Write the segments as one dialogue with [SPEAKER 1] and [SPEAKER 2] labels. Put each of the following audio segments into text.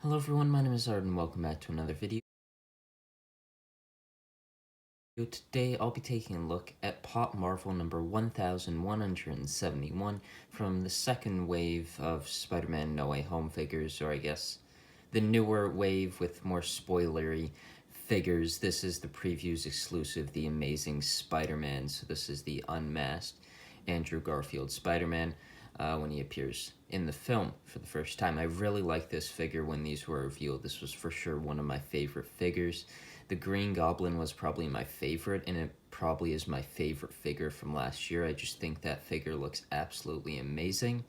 [SPEAKER 1] Hello everyone, my name is Zard and welcome back to another video. Today I'll be taking a look at Pop Marvel number 1171 from the second wave of Spider-Man No Way Home figures, or I guess the newer wave with more spoilery figures. This is the previews exclusive, The Amazing Spider-Man, so this is the unmasked Andrew Garfield Spider-Man. When he appears in the film for the first time. I really liked this figure when these were revealed. This was for sure one of my favorite figures. The Green Goblin was probably my favorite, and it probably is my favorite figure from last year. I just think that figure looks absolutely amazing,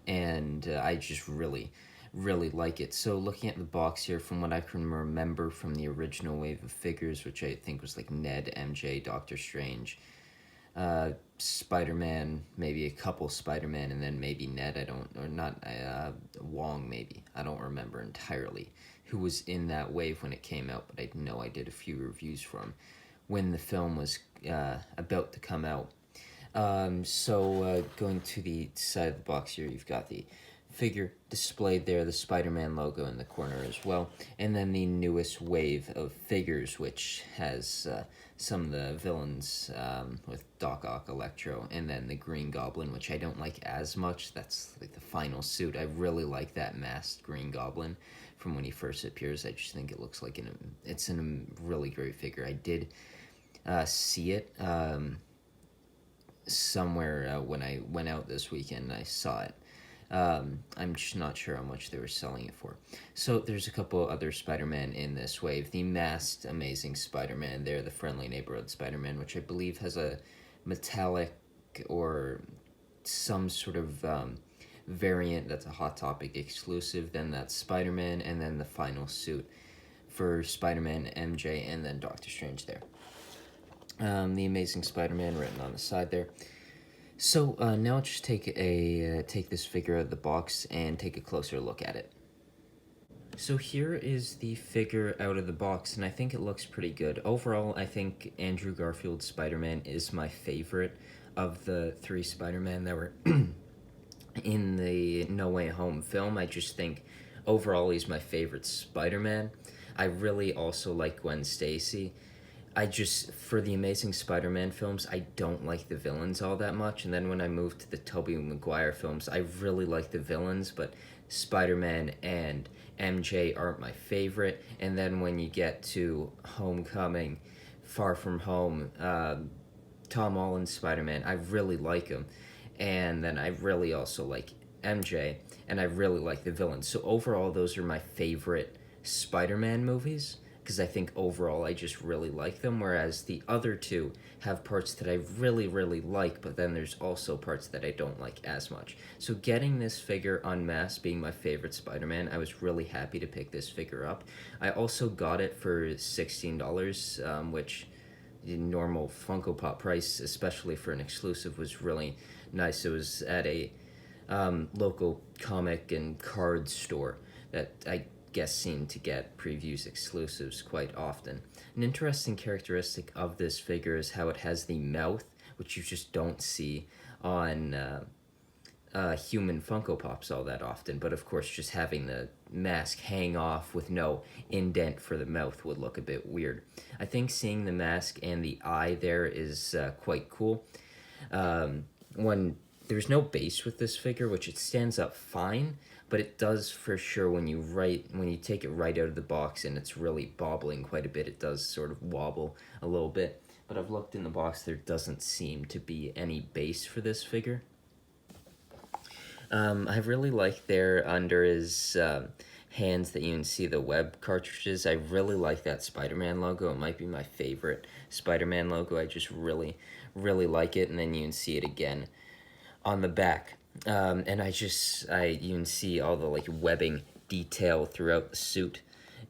[SPEAKER 1] and I just really like it. So looking at the box here, from what I can remember from the original wave of figures, which I think was like Ned, MJ, Doctor Strange, Spider-Man, maybe a couple Spider-Man, and then maybe Ned, Wong maybe, I don't remember entirely who was in that wave when it came out, but I know I did a few reviews for him when the film was about to come out. Going to the side of the box here, you've got the figure displayed there, the Spider-Man logo in the corner as well, and then the newest wave of figures, which has some of the villains with Doc Ock, Electro, and then the Green Goblin, which I don't like as much. That's like the final suit. I really like that masked Green Goblin from when he first appears. I just think it looks like it's a really great figure. I did see it somewhere when I went out this weekend. I saw it. I'm just not sure how much they were selling it for. So there's a couple other Spider-Man in this wave. The masked Amazing Spider-Man there, the Friendly Neighborhood Spider-Man, which I believe has a metallic or some sort of variant that's a Hot Topic exclusive. Then that's Spider-Man, and then the final suit for Spider-Man, MJ, and then Doctor Strange there. The Amazing Spider-Man written on the side there. So now let's just take this figure out of the box and take a closer look at it. So here is the figure out of the box, and I think it looks pretty good. Overall, I think Andrew Garfield's Spider-Man is my favorite of the three Spider-Man that were in the No Way Home film. I just think overall he's my favorite Spider-Man. I really also like Gwen Stacy. For the Amazing Spider-Man films, I don't like the villains all that much. And then when I moved to the Tobey Maguire films, I really like the villains, but Spider-Man and MJ aren't my favorite. And then when you get to Homecoming, Far From Home, Tom Holland's Spider-Man, I really like him. And then I really also like MJ, and I really like the villains. So overall, those are my favorite Spider-Man movies, because I think overall I just really like them, whereas the other two have parts that I really like, but then there's also parts that I don't like as much. So getting this figure unmasked being my favorite Spider-Man, I was really happy to pick this figure up. I also got it for $16, which the normal Funko Pop price, especially for an exclusive, was really nice. It was at a local comic and card store that I guess seem to get previews exclusives quite often. An interesting characteristic of this figure is how it has the mouth, which you just don't see on human Funko Pops all that often. But of course, just having the mask hang off with no indent for the mouth would look a bit weird. I think seeing the mask and the eye there is quite cool. When there's no base with this figure, which it stands up fine, but it does for sure when you take it right out of the box and it's really bobbling quite a bit. It does sort of wobble a little bit. But I've looked in the box, there doesn't seem to be any base for this figure. I really like there under his hands that you can see the web cartridges. I really like that Spider-Man logo. It might be my favorite Spider-Man logo. I just really like it. And then you can see it again on the back. And you can see all the like webbing detail throughout the suit.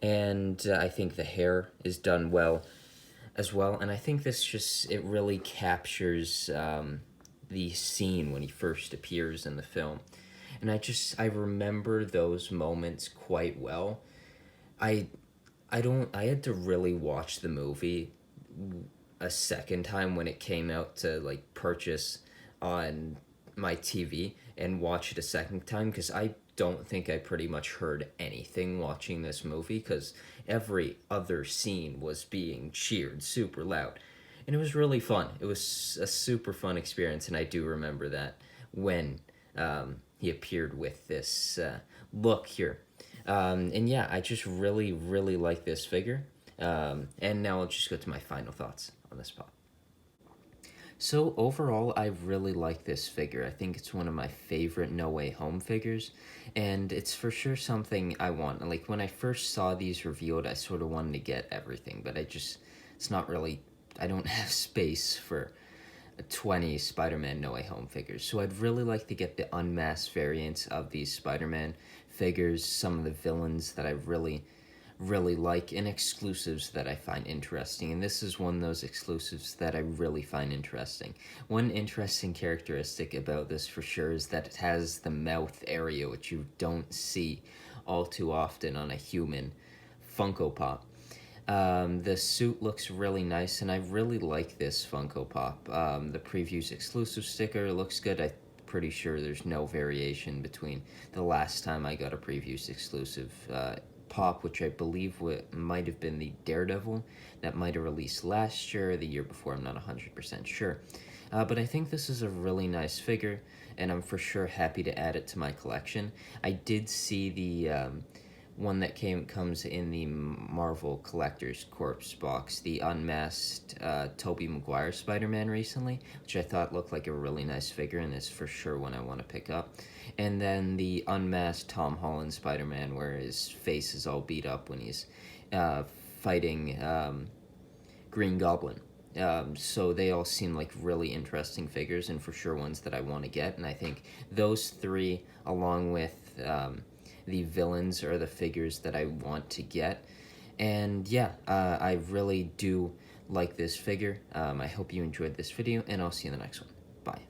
[SPEAKER 1] And I think the hair is done well as well. And I think it really captures the scene when he first appears in the film. And I remember those moments quite well. I had to really watch the movie a second time when it came out to like purchase on my TV and watch it a second time, because I don't think I pretty much heard anything watching this movie because every other scene was being cheered super loud. And it was really fun. It was a super fun experience, and I do remember that when he appeared with this look here. And yeah, I just really, really like this figure. And now I'll just go to my final thoughts on this pop. So overall, I really like this figure. I think it's one of my favorite No Way Home figures, and it's for sure something I want. Like, when I first saw these revealed, I sort of wanted to get everything, but it's not really, I don't have space for 20 Spider-Man No Way Home figures. So I'd really like to get the unmasked variants of these Spider-Man figures, some of the villains that I really like, and exclusives that I find interesting. And this is one of those exclusives that I really find interesting. One interesting characteristic about this for sure is that it has the mouth area, which you don't see all too often on a human Funko Pop. The suit looks really nice, and I really like this Funko Pop. The Previews exclusive sticker looks good. I'm pretty sure there's no variation between the last time I got a Previews exclusive pop, which I believe might have been the Daredevil that might have released last year or the year before. I'm not 100% sure. But I think this is a really nice figure, and I'm for sure happy to add it to my collection. I did see the one that comes in the Marvel Collector's Corpse box, the unmasked Tobey Maguire Spider-Man recently, which I thought looked like a really nice figure, and is for sure one I want to pick up. And then the unmasked Tom Holland Spider-Man, where his face is all beat up when he's fighting Green Goblin. So they all seem like really interesting figures, and for sure ones that I want to get. And I think those three, along with the villains, are the figures that I want to get. And yeah, I really do like this figure. I hope you enjoyed this video, and I'll see you in the next one. Bye.